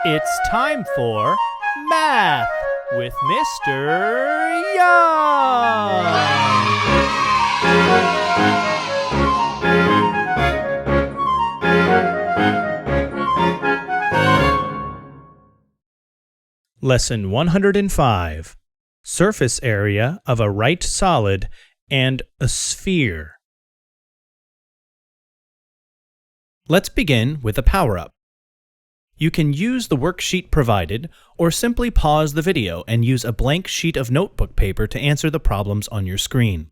It's time for Math with Mr. Young. Lesson 105. Surface area of a right solid and a sphere. Let's begin with a power-up. You can use the worksheet provided, or simply pause the video and use a blank sheet of notebook paper to answer the problems on your screen.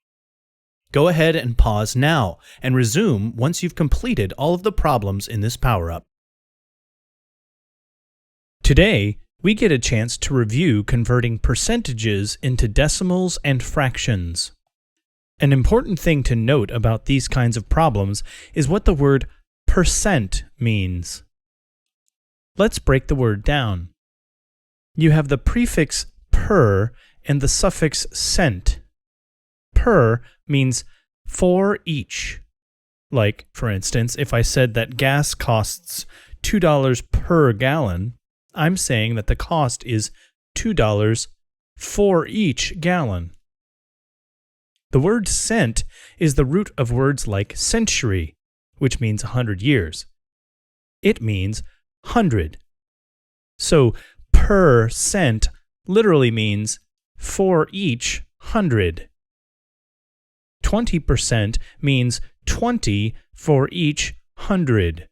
Go ahead and pause now, and resume once you've completed all of the problems in this power-up. Today, we get a chance to review converting percentages into decimals and fractions. An important thing to note about these kinds of problems is what the word percent means. Let's break the word down. You have the prefix per and the suffix cent. Per means for each. Like, for instance, if I said that gas costs $2 per gallon, I'm saying that the cost is $2 for each gallon. The word cent is the root of words like century, which means 100 years. It means 100. So per cent literally means for each 100. 20% means 20 for each 100.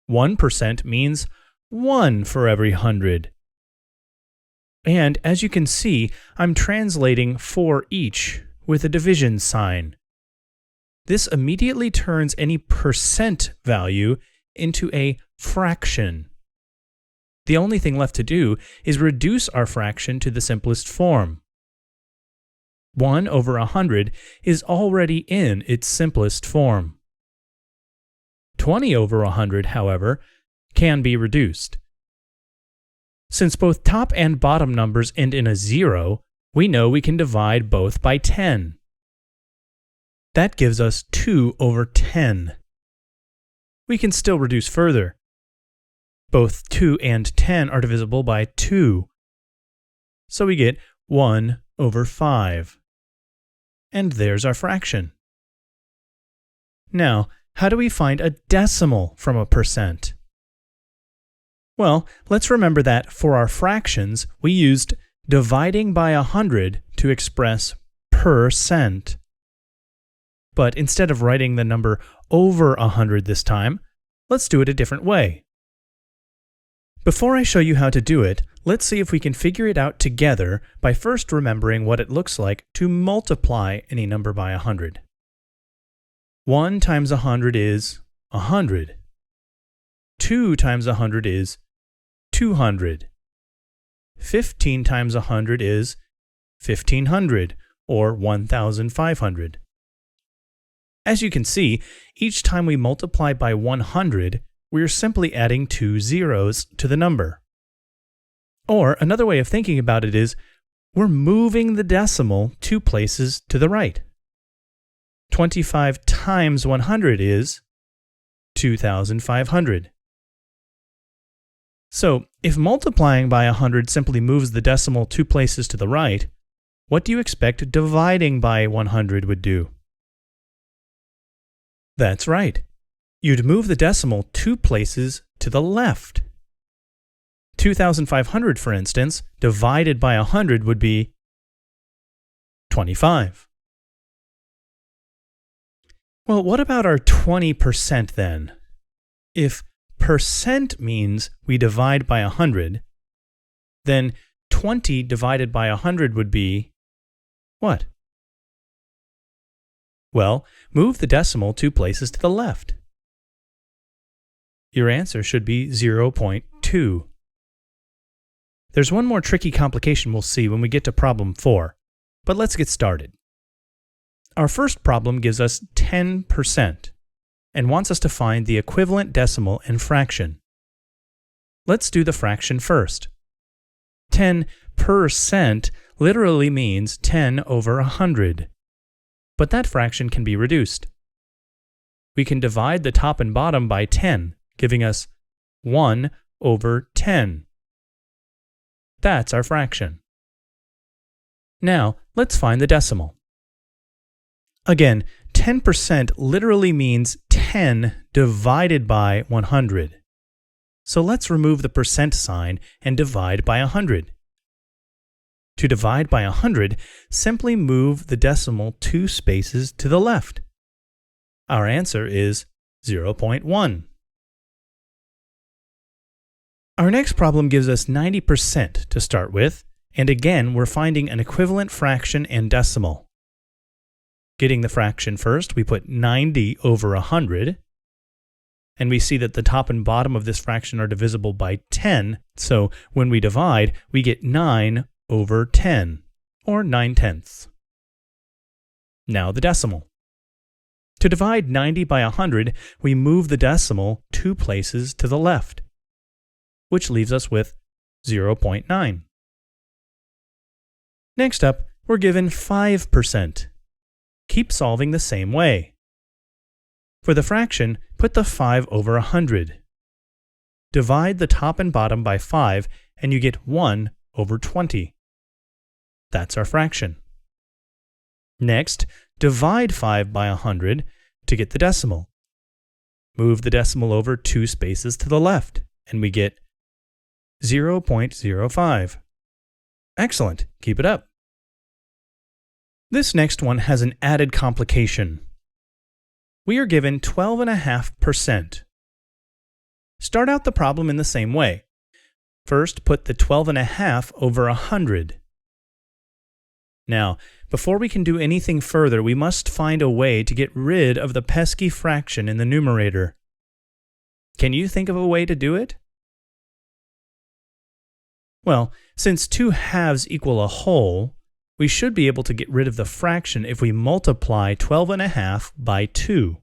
1% means 1 for every 100. And as you can see, I'm translating for each with a division sign. This immediately turns any percent value into a fraction. The only thing left to do is reduce our fraction to the simplest form. 1 over 100 is already in its simplest form. 20 over 100, however, can be reduced. Since both top and bottom numbers end in a 0, we know we can divide both by 10. That gives us 2 over 10. We can still reduce further. Both 2 and 10 are divisible by 2. So we get 1 over 5. And there's our fraction. Now, how do we find a decimal from a percent? Well, let's remember that for our fractions, we used dividing by 100 to express percent. But instead of writing the number over 100 this time, let's do it a different way. Before I show you how to do it, let's see if we can figure it out together by first remembering what it looks like to multiply any number by 100. 1 times 100 is 100. 2 times 100 is 200. 15 times 100 is 1500, or 1500. As you can see, each time we multiply by 100, we're simply adding 2 zeros to the number. Or another way of thinking about it is, we're moving the decimal 2 places to the right. 25 times 100 is 2500. So, if multiplying by 100 simply moves the decimal 2 places to the right, what do you expect dividing by 100 would do? That's right. You'd move the decimal 2 places to the left. 2500, for instance, divided by 100 would be 25. Well, what about our 20% then? If percent means we divide by 100, then 20 divided by 100 would be what? Well, move the decimal 2 places to the left. Your answer should be 0.2. There's one more tricky complication we'll see when we get to problem 4, but let's get started. Our first problem gives us 10% and wants us to find the equivalent decimal and fraction. Let's do the fraction first. 10% literally means 10 over 100. But that fraction can be reduced. We can divide the top and bottom by 10, giving us 1 over 10. That's our fraction. Now, let's find the decimal. Again, 10% literally means 10 divided by 100. So let's remove the percent sign and divide by 100. To divide by 100, simply move the decimal 2 spaces to the left. Our answer is 0.1. Our next problem gives us 90% to start with, and again, we're finding an equivalent fraction and decimal. Getting the fraction first, we put 90 over 100, and we see that the top and bottom of this fraction are divisible by 10, so when we divide, we get 9 over 10, or 9/10. Now the decimal. To divide 90 by 100, we move the decimal 2 places to the left, which leaves us with 0.9. Next up, we're given 5%. Keep solving the same way. For the fraction, put the 5 over 100. Divide the top and bottom by 5, and you get 1 over 20. That's our fraction. Next, divide 5 by 100 to get the decimal. Move the decimal over 2 spaces to the left, and we get 0.05. Excellent. Keep it up. This next one has an added complication. We are given 12.5%. Start out the problem in the same way. First, put the 12.5 over 100. Now, before we can do anything further, we must find a way to get rid of the pesky fraction in the numerator. Can you think of a way to do it? Well, since 2 halves equal a whole, we should be able to get rid of the fraction if we multiply 12.5 by 2.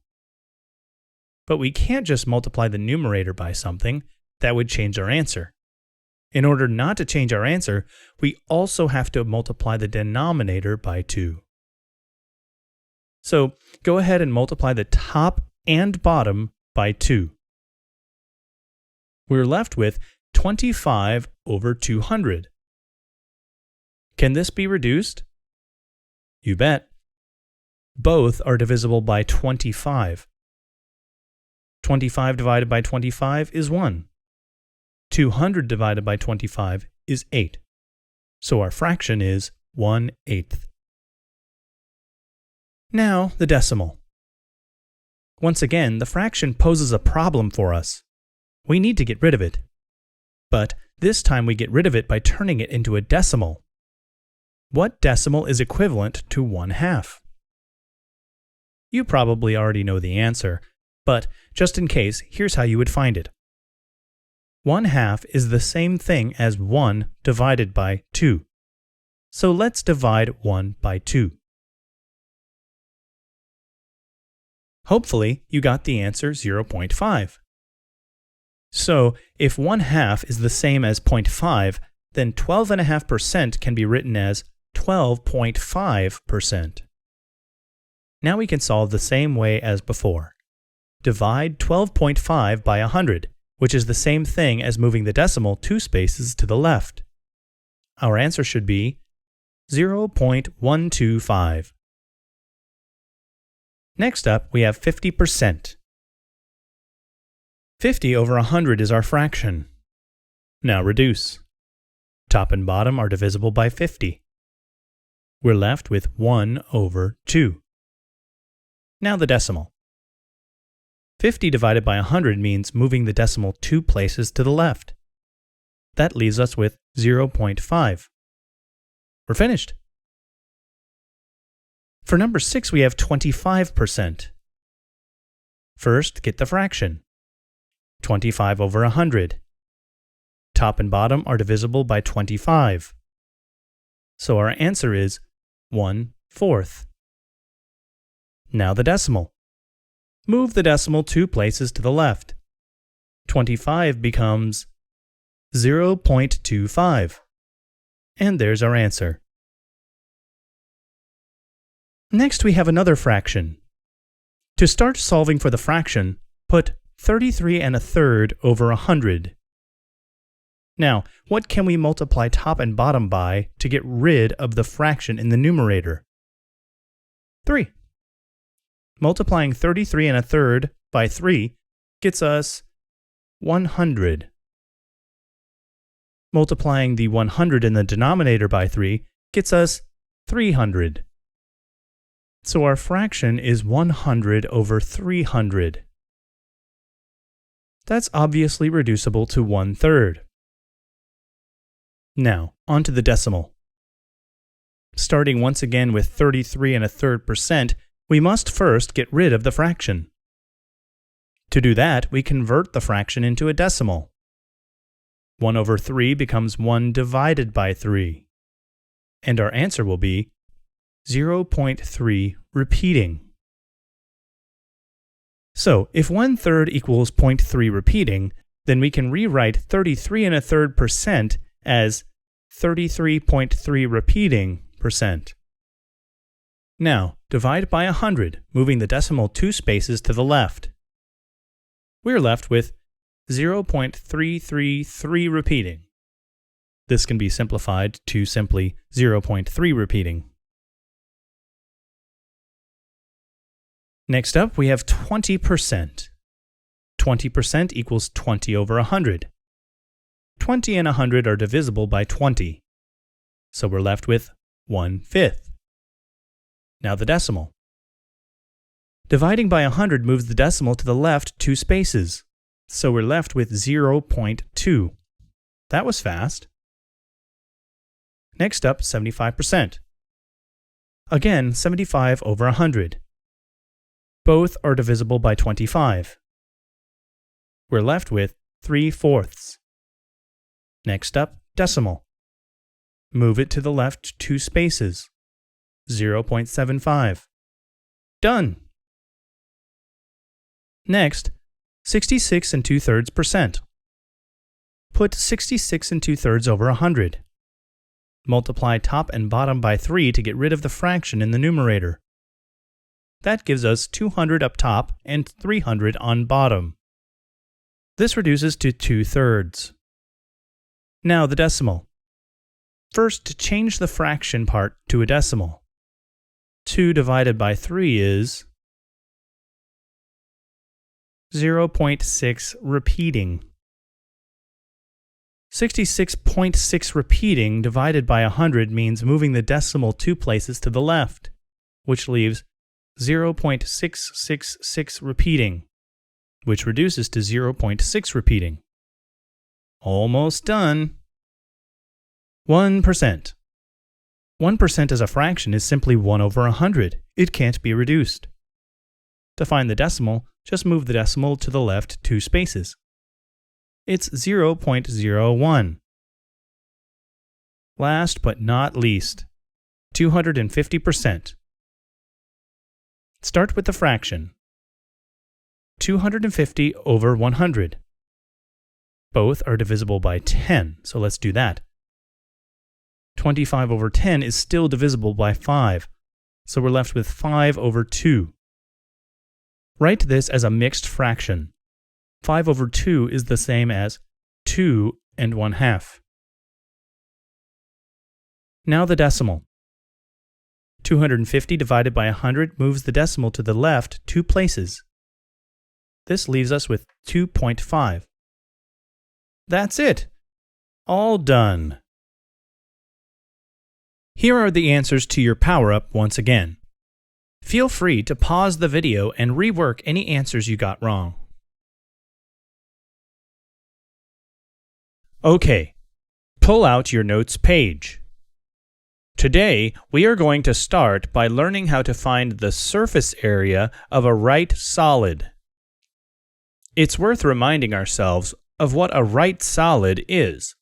But we can't just multiply the numerator by something. That would change our answer. In order not to change our answer, we also have to multiply the denominator by 2. So go ahead and multiply the top and bottom by 2. We're left with 25 over 200. Can this be reduced? You bet. Both are divisible by 25. 25 divided by 25 is 1. 200 divided by 25 is 8. So our fraction is 1/8. Now the decimal. Once again, the fraction poses a problem for us. We need to get rid of it. But this time we get rid of it by turning it into a decimal. What decimal is equivalent to 1/2? You probably already know the answer, but just in case, here's how you would find it. 1/2 is the same thing as 1 divided by 2. So let's divide 1 by 2. Hopefully, you got the answer 0.5. So, if 1/2 is the same as 0.5, then 12.5% can be written as 12.5%. Now we can solve the same way as before. Divide 12.5 by 100, which is the same thing as moving the decimal 2 spaces to the left. Our answer should be 0.125. Next up, we have 50%. 50 over 100 is our fraction. Now reduce. Top and bottom are divisible by 50. We're left with 1 over 2. Now the decimal. 50 divided by 100 means moving the decimal 2 places to the left. That leaves us with 0.5. We're finished. For number 6, we have 25%. First, get the fraction. 25 over 100. Top and bottom are divisible by 25. So our answer is 1/4. Now the decimal. Move the decimal 2 places to the left. 25 becomes 0.25. And there's our answer. Next, we have another fraction. To start solving for the fraction, put 33 1/3 over 100. Now, what can we multiply top and bottom by to get rid of the fraction in the numerator? 3. Multiplying 33 1/3 by 3 gets us 100. Multiplying the 100 in the denominator by 3 gets us 300. So our fraction is 100 over 300. That's obviously reducible to 1/3. Now, on to the decimal. Starting once again with 33 1/3%, we must first get rid of the fraction. To do that, we convert the fraction into a decimal. 1 over 3 becomes 1 divided by 3. And our answer will be 0.3 repeating. So, if 1/3 equals 0.3 repeating, then we can rewrite 33 1/3% as 33.3 repeating percent. Now, divide by 100, moving the decimal 2 spaces to the left. We're left with 0.333 repeating. This can be simplified to simply 0.3 repeating. Next up, we have 20%. 20% equals 20 over 100. 20 and 100 are divisible by 20. So we're left with 1/5. Now the decimal. Dividing by 100 moves the decimal to the left 2 spaces. So we're left with 0.2. That was fast. Next up, 75%. Again, 75 over 100. Both are divisible by 25. We're left with 3/4. Next up, decimal. Move it to the left 2 spaces. 0.75. Done! Next, 66 2/3%. Put 66 2/3 over 100. Multiply top and bottom by 3 to get rid of the fraction in the numerator. That gives us 200 up top and 300 on bottom. This reduces to 2/3. Now the decimal. First, change the fraction part to a decimal. 2 divided by 3 is 0.6 repeating. 66.6 repeating divided by 100 means moving the decimal 2 places to the left, which leaves 0.666 repeating, which reduces to 0.6 repeating. Almost done. 1%. 1% as a fraction is simply 1 over 100. It can't be reduced. To find the decimal, just move the decimal to the left 2 spaces. It's 0.01. Last but not least, 250%. Start with the fraction. 250 over 100. Both are divisible by 10, so let's do that. 25 over 10 is still divisible by 5, so we're left with 5 over 2. Write this as a mixed fraction. 5 over 2 is the same as 2 1/2. Now the decimal. 250 divided by 100 moves the decimal to the left 2 places. This leaves us with 2.5. That's it. All done. Here are the answers to your power-up once again. Feel free to pause the video and rework any answers you got wrong. Okay, pull out your notes page. Today, we are going to start by learning how to find the surface area of a right solid. It's worth reminding ourselves of what a right solid is.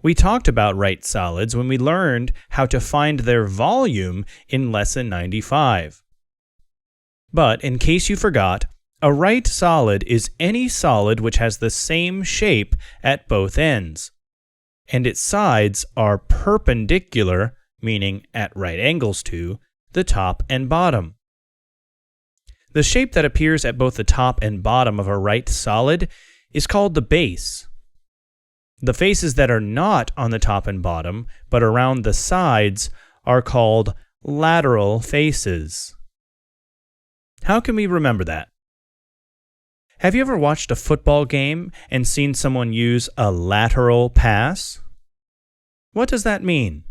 We talked about right solids when we learned how to find their volume in Lesson 95. But in case you forgot, a right solid is any solid which has the same shape at both ends, and its sides are perpendicular, meaning at right angles to, the top and bottom. The shape that appears at both the top and bottom of a right solid is called the base. The faces that are not on the top and bottom, but around the sides, are called lateral faces. How can we remember that? Have you ever watched a football game and seen someone use a lateral pass? What does that mean?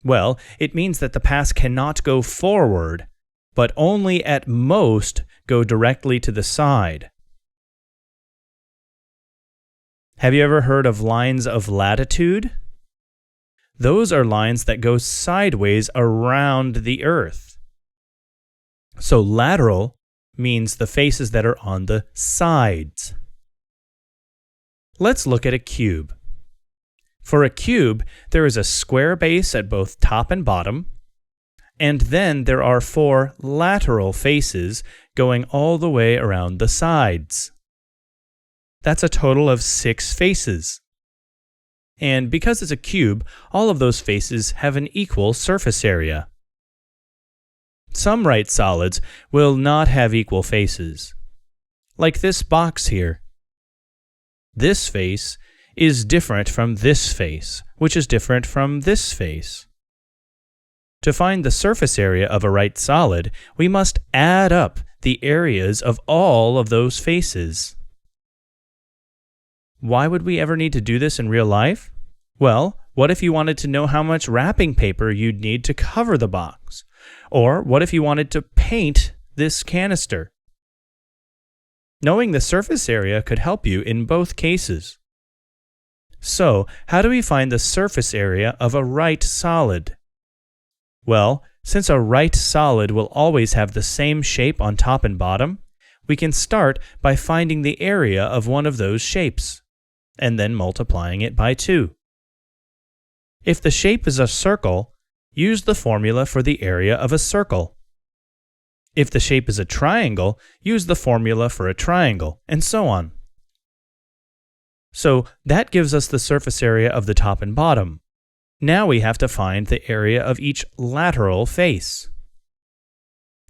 Well, it means that the pass cannot go forward, but only at most go directly to the side. Have you ever heard of lines of latitude? Those are lines that go sideways around the Earth. So lateral means the faces that are on the sides. Let's look at a cube. For a cube, there is a square base at both top and bottom, and then there are 4 lateral faces going all the way around the sides. That's a total of 6 faces. And because it's a cube, all of those faces have an equal surface area. Some right solids will not have equal faces. Like this box here. This face is different from this face, which is different from this face. To find the surface area of a right solid, we must add up the areas of all of those faces. Why would we ever need to do this in real life? Well, what if you wanted to know how much wrapping paper you'd need to cover the box? Or what if you wanted to paint this canister? Knowing the surface area could help you in both cases. So, how do we find the surface area of a right solid? Well, since a right solid will always have the same shape on top and bottom, we can start by finding the area of one of those shapes, and then multiplying it by 2. If the shape is a circle, use the formula for the area of a circle. If the shape is a triangle, use the formula for a triangle, and so on. So that gives us the surface area of the top and bottom. Now we have to find the area of each lateral face.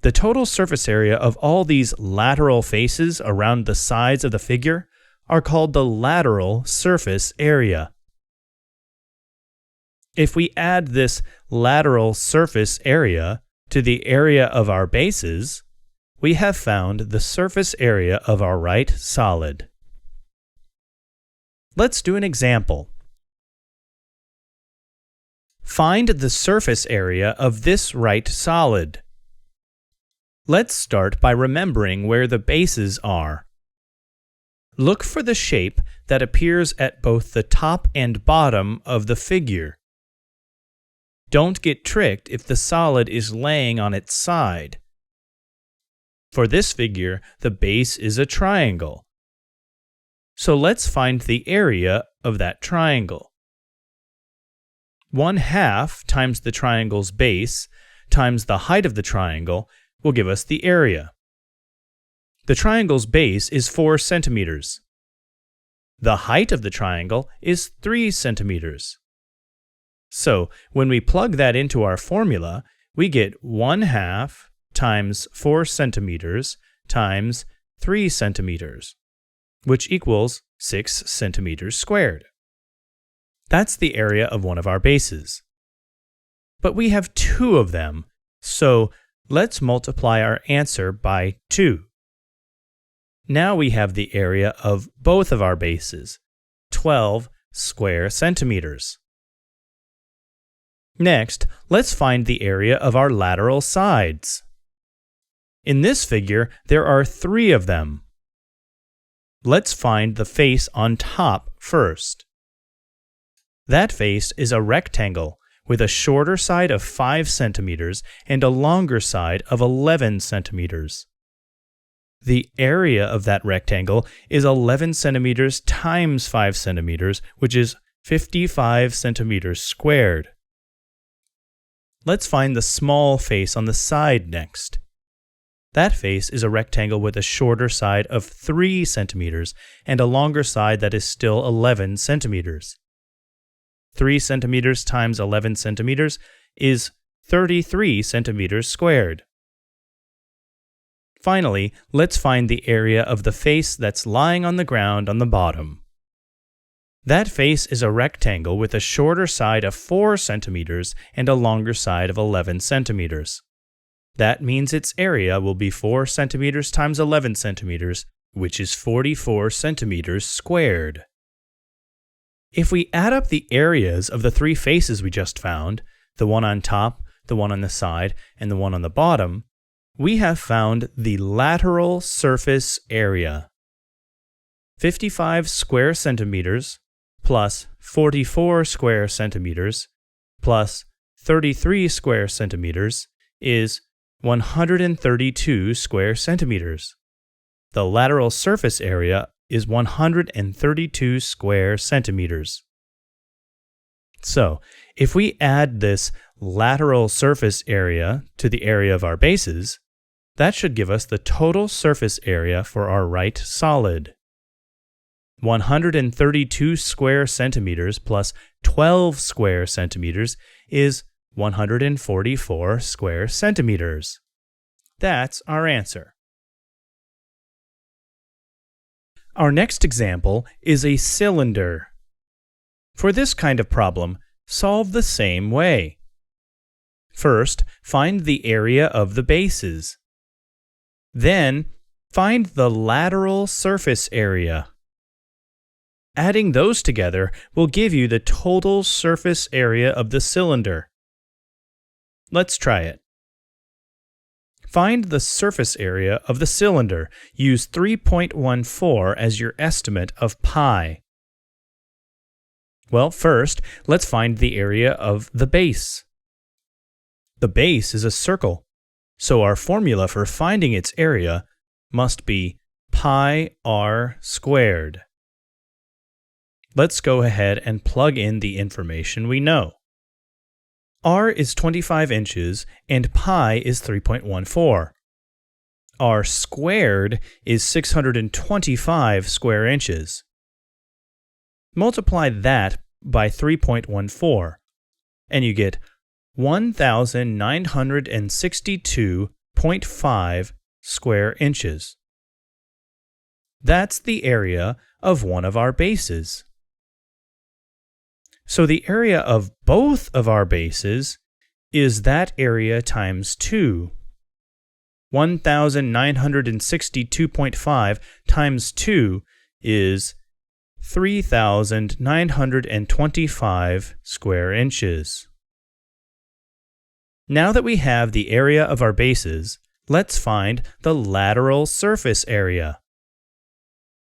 The total surface area of all these lateral faces around the sides of the figure are called the lateral surface area. If we add this lateral surface area to the area of our bases, we have found the surface area of our right solid. Let's do an example. Find the surface area of this right solid. Let's start by remembering where the bases are. Look for the shape that appears at both the top and bottom of the figure. Don't get tricked if the solid is laying on its side. For this figure, the base is a triangle. So let's find the area of that triangle. 1/2 times the triangle's base times the height of the triangle will give us the area. The triangle's base is 4 centimeters. The height of the triangle is 3 centimeters. So when we plug that into our formula, we get 1/2 times 4 centimeters times 3 centimeters, which equals 6 centimeters squared. That's the area of one of our bases. But we have 2 of them, so let's multiply our answer by 2. Now we have the area of both of our bases, 12 square centimeters. Next, let's find the area of our lateral sides. In this figure, there are 3 of them. Let's find the face on top first. That face is a rectangle with a shorter side of 5 centimeters and a longer side of 11 centimeters. The area of that rectangle is 11 centimeters times 5 centimeters, which is 55 centimeters squared. Let's find the small face on the side next. That face is a rectangle with a shorter side of 3 centimeters and a longer side that is still 11 centimeters. 3 centimeters times 11 centimeters is 33 centimeters squared. Finally, let's find the area of the face that's lying on the ground on the bottom. That face is a rectangle with a shorter side of 4 centimeters and a longer side of 11 centimeters. That means its area will be 4 centimeters times 11 centimeters, which is 44 centimeters squared. If we add up the areas of the 3 faces we just found, the one on top, the one on the side, and the one on the bottom, we have found the lateral surface area. 55 square centimeters plus 44 square centimeters plus 33 square centimeters is 132 square centimeters. The lateral surface area is 132 square centimeters. So, if we add this lateral surface area to the area of our bases, that should give us the total surface area for our right solid. 132 square centimeters plus 12 square centimeters is 144 square centimeters. That's our answer. Our next example is a cylinder. For this kind of problem, solve the same way. First, find the area of the bases. Then, find the lateral surface area. Adding those together will give you the total surface area of the cylinder. Let's try it. Find the surface area of the cylinder. Use 3.14 as your estimate of pi. Well, first, let's find the area of the base. The base is a circle, so our formula for finding its area must be pi r squared. Let's go ahead and plug in the information we know. R is 25 inches and pi is 3.14. R squared is 625 square inches. Multiply that by 3.14 and you get 1,962.5 square inches. That's the area of one of our bases. So the area of both of our bases is that area times 2. 1,962.5 times 2 is 3,925 square inches. Now that we have the area of our bases, let's find the lateral surface area.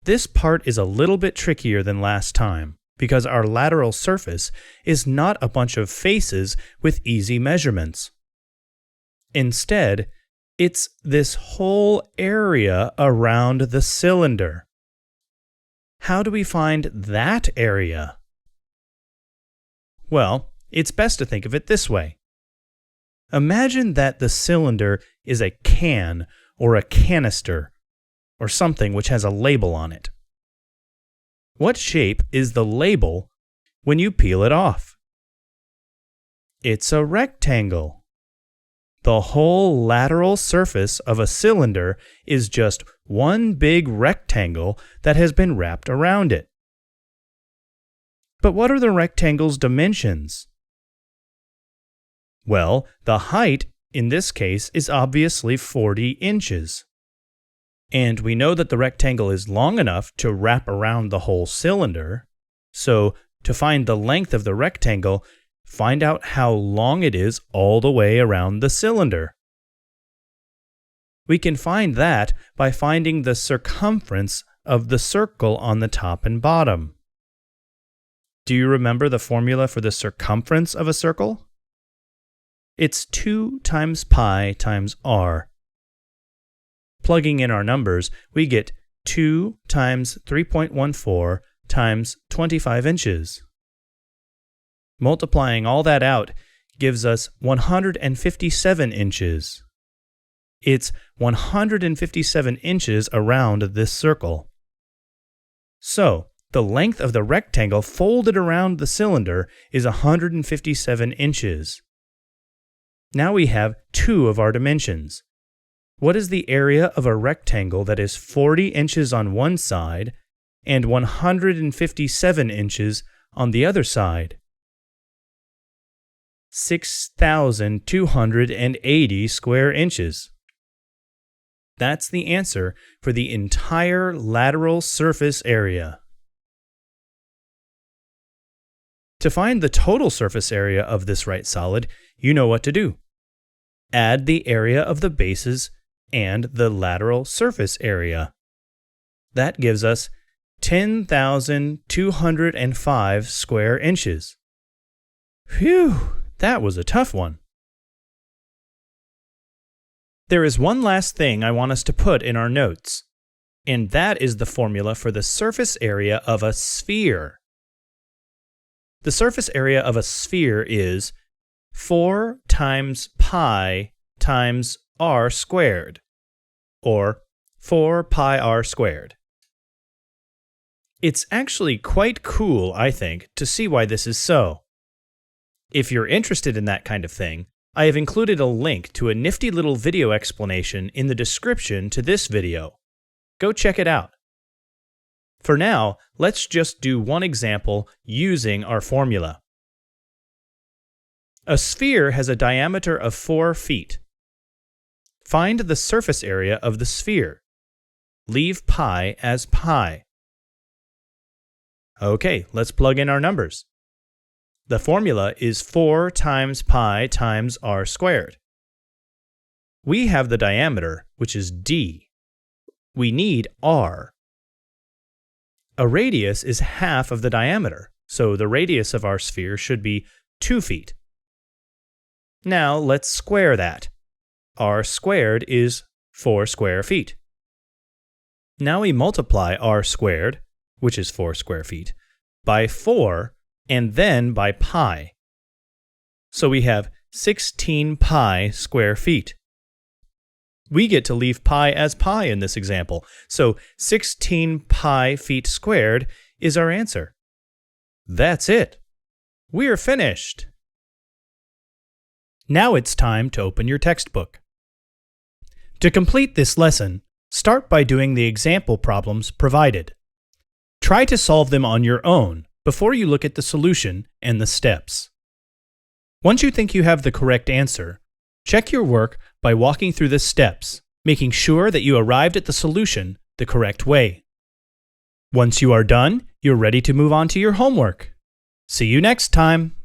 This part is a little bit trickier than last time, because our lateral surface is not a bunch of faces with easy measurements. Instead, it's this whole area around the cylinder. How do we find that area? Well, it's best to think of it this way. Imagine that the cylinder is a can or a canister or something which has a label on it. What shape is the label when you peel it off? It's a rectangle. The whole lateral surface of a cylinder is just one big rectangle that has been wrapped around it. But what are the rectangle's dimensions? Well, the height in this case is obviously 40 inches. And we know that the rectangle is long enough to wrap around the whole cylinder. So, to find the length of the rectangle, find out how long it is all the way around the cylinder. We can find that by finding the circumference of the circle on the top and bottom. Do you remember the formula for the circumference of a circle? It's 2 times pi times r. Plugging in our numbers, we get 2 times 3.14 times 25 inches. Multiplying all that out gives us 157 inches. It's 157 inches around this circle. So, the length of the rectangle folded around the cylinder is 157 inches. Now we have 2 of our dimensions. What is the area of a rectangle that is 40 inches on one side and 157 inches on the other side. 6,280 square inches. That's the answer for the entire lateral surface area. To find the total surface area of this right solid, you know what to do. Add the area of the bases and the lateral surface area. That gives us 10,205 square inches. Phew, that was a tough one. There is one last thing I want us to put in our notes, and that is the formula for the surface area of a sphere. The surface area of a sphere is 4 times pi times r squared, or 4 pi r squared. It's actually quite cool, I think, to see why this is so. If you're interested in that kind of thing, I have included a link to a nifty little video explanation in the description to this video. Go check it out. For now, let's just do one example using our formula. A sphere has a diameter of 4 feet. Find the surface area of the sphere. Leave pi as pi. Okay, let's plug in our numbers. The formula is 4 times pi times r squared. We have the diameter, which is d. We need r. A radius is half of the diameter, so the radius of our sphere should be 2 feet. Now let's square that. R squared is 4 square feet. Now we multiply r squared, which is 4 square feet, by 4 and then by pi. So we have 16 pi square feet. We get to leave pi as pi in this example, so 16 pi feet squared is our answer. That's it. We're finished. Now it's time to open your textbook. To complete this lesson, start by doing the example problems provided. Try to solve them on your own before you look at the solution and the steps. Once you think you have the correct answer, check your work by walking through the steps, making sure that you arrived at the solution the correct way. Once you are done, you're ready to move on to your homework. See you next time!